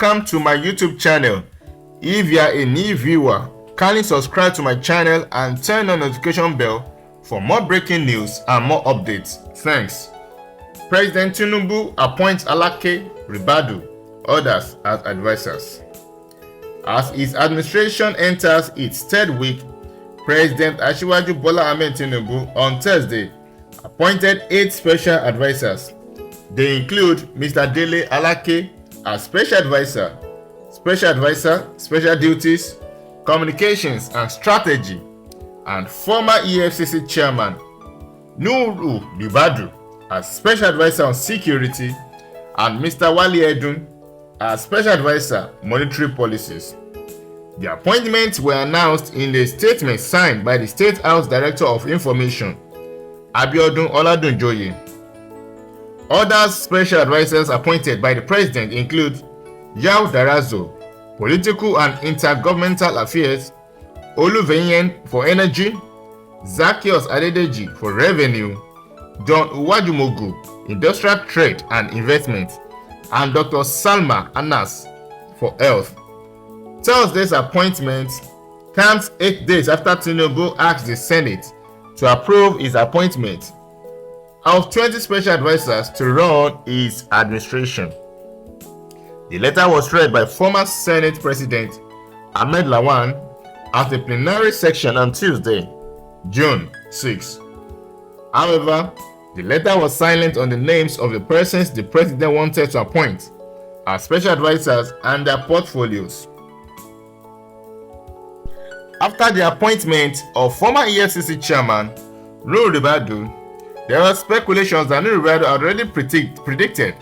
Welcome to my YouTube channel. If you are a new viewer, kindly subscribe to my channel and turn on the notification bell for more breaking news and more updates. Thanks. President Tinubu appoints Alake, Ribadu, others as advisors. As his administration enters its third week, President Asiwaju Bola Ahmed Tinubu on Thursday appointed 8 special advisors. They include Mr. Dele Alake as special advisor, special duties, communications and strategy, and former EFCC chairman Ribadu as special advisor on security, and Mr. Wale Edun as special advisor monetary policies. The appointments were announced in a statement signed by the State House Director of Information, Abiodun Oladunjoye. Other special advisors appointed by the President include Yao Darazo, Political and Intergovernmental Affairs, Oluveyen for Energy, Zacchaeus Adedeji for Revenue, John Uwajumogu, Industrial Trade and Investment, and Dr. Salma Anas for Health. Thursday's appointment comes 8 days after Tinubu asked the Senate to approve his appointment of 20 special advisors to run his administration. The letter was read by former Senate President Ahmed Lawan at the plenary section on Tuesday, June 6. However, the letter was silent on the names of the persons the President wanted to appoint as special advisors and their portfolios. After the appointment of former EFCC chairman Ribadu, there were speculations that Ribadu had already predicted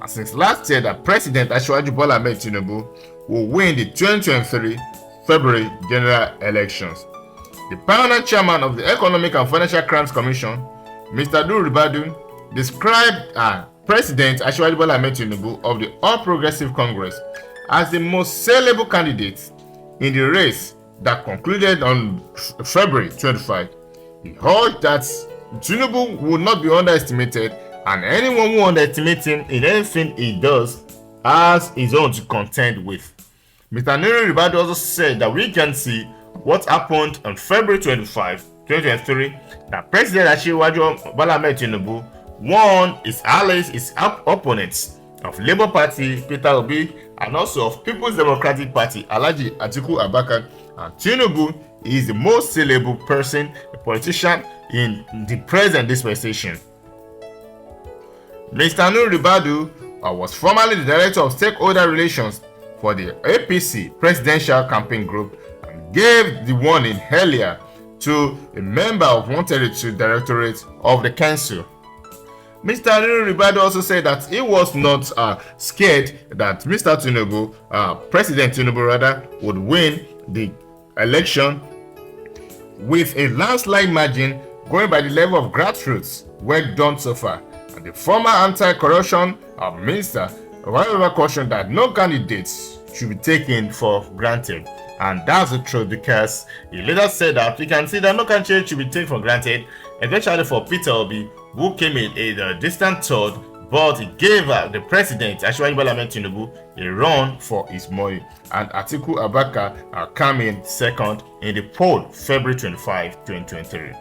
since last year that President Asiwaju Bola Ahmed Tinubu will win the 2023 February general elections. The permanent chairman of the Economic and Financial Crimes Commission, Mr. Ribadu, described President Asiwaju Bola Ahmed Tinubu of the All Progressive Congress as the most saleable candidate in the race that concluded on February 25. He urged that Tinubu would not be underestimated, and anyone who underestimates him in anything he does has his own to contend with. Mr. Ribadu also said that we can see what happened on February 25, 2023, that President Asiwaju Bola Ahmed Tinubu won his allies, his opponents of Labour Party, Peter Obi, and also of People's Democratic Party, Alhaji Atiku Abubakar. And Tinubu is the most saleable person, a politician in the present dispensation. Mr. Ribadu was formerly the Director of Stakeholder Relations for the APC Presidential Campaign Group and gave the warning earlier to a member of one territory directorate of the council. Mr. Ribadu also said that he was not scared that Mr. Tinubu, President Tinubu rather, would win the election with a landslide margin going by the level of grassroots work done so far. And the former anti-corruption minister, however, cautioned that no candidates should be taken for granted. And that's the truth, because he later said that we can see that no candidate should be taken for granted, especially for Peter Obi, who came in a distant third, but he gave the president, Asiwaju Bola Ahmed Tinubu, a run for his money. And Atiku Abubakar came in second in the poll February 25, 2023.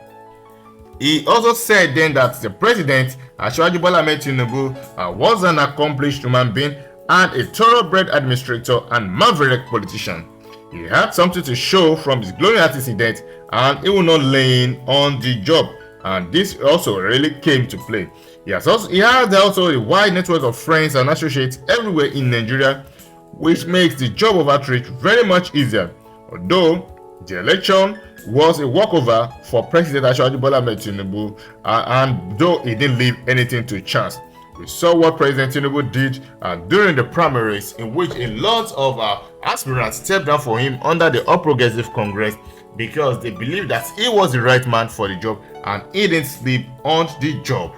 He also said then that the president, Asiwaju Bola Ahmed Tinubu, was an accomplished human being and a thoroughbred administrator and maverick politician. He had something to show from his glowing antecedent, and he will not lean on the job. And this also really came to play. He has also a wide network of friends and associates everywhere in Nigeria, which makes the job of outreach very much easier. Although the election was a walkover for President Asiwaju Bola Ahmed Tinubu, and though he didn't leave anything to chance. We saw what President Tinubu did during the primaries, in which a lot of aspirants stepped down for him under the All Progressive Congress because they believed that he was the right man for the job and he didn't sleep on the job.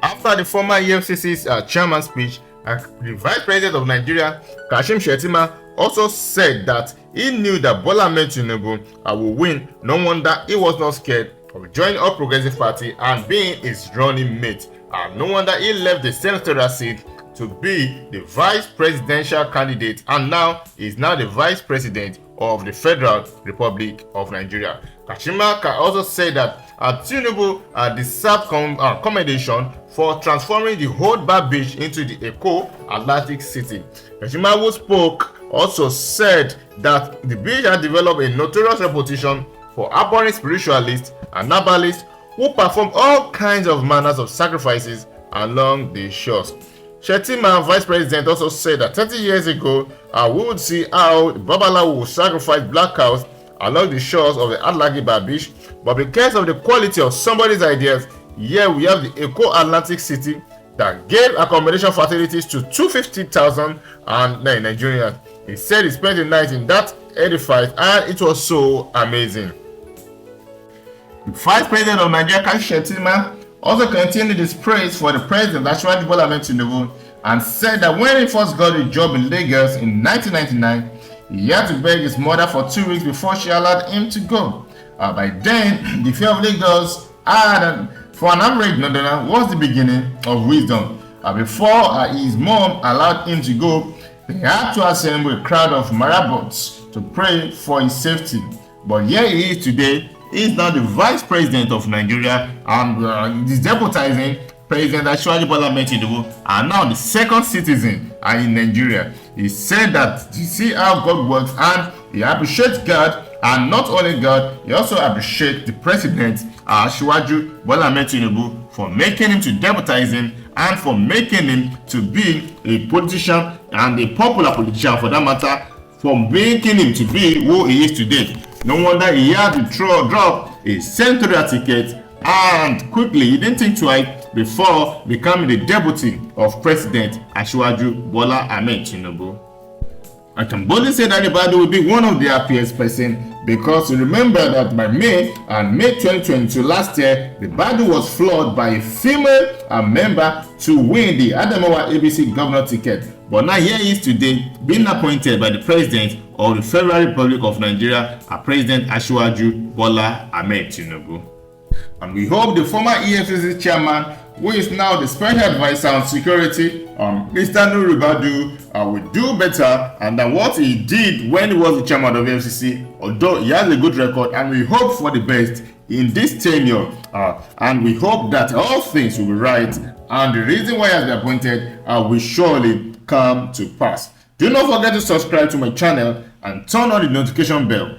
After the former EFCC's chairman's speech, the Vice President of Nigeria, Kashim Shettima, also said that he knew that Bola Ahmed Tinubu will win. No wonder he was not scared of joining All Progressive Party and being his running mate. No wonder he left the senatorial seat to be the vice presidential candidate, and now is now the vice president of the Federal Republic of Nigeria. Kashima also said that Tinubu deserved commendation for transforming the Ribadu beach into the Eco-Atlantic city. Kashima, who spoke, also said that the beach had developed a notorious reputation for abhorring spiritualists and herbalists who perform all kinds of manners of sacrifices along the shores. Shettima, vice president, also said that 30 years ago, we would see how the Babalawo would sacrifice black cows along the shores of the Alake beach, but because of the quality of somebody's ideas, here we have the Eco-Atlantic city that gave accommodation facilities to 250,000 Nigerians. He said he spent the night in that edifice and it was so amazing. The vice president of Nigeria, Shettima, also continued his praise for the president, Asiwaju Bola Ahmed Tinubu, and said that when he first got a job in Lagos in 1999, he had to beg his mother for 2 weeks before she allowed him to go. By then, the fear of Lagos for an average Londoner was the beginning of wisdom. Before his mom allowed him to go, he had to assemble a crowd of marabouts to pray for his safety. But here he is today. He is now the vice president of Nigeria and is deputizing President Asiwaju Bola Ahmed Tinubu, and now the second citizen in Nigeria. He said that you see how God works, and he appreciates God, and not only God, he also appreciates the president Asiwaju Bola Ahmed Tinubu for making him to deputize him and for making him to be a politician and a popular politician for that matter, for making him to be who he is today. No wonder he had to drop a senatorial ticket, and quickly, he didn't think twice before becoming the deputy of President Asiwaju Bola Ahmed Tinubu. I can boldly say that Ribadu will be one of the happiest person, because you remember that by May 2022 last year, Ribadu was floored by a female member to win the Adamawa ABC governor ticket. But now here he is today, being appointed by the president of the Federal Republic of Nigeria, President Asiwaju Bola Ahmed Tinubu. And we hope the former EFCC chairman, who is now the special advisor on security, Mr. Ribadu, will do better than what he did when he was the chairman of the EFCC, although he has a good record, and we hope for the best in this tenure, and we hope that all things will be right, and the reason why he has been appointed will surely come to pass. Do not forget to subscribe to my channel and turn on the notification bell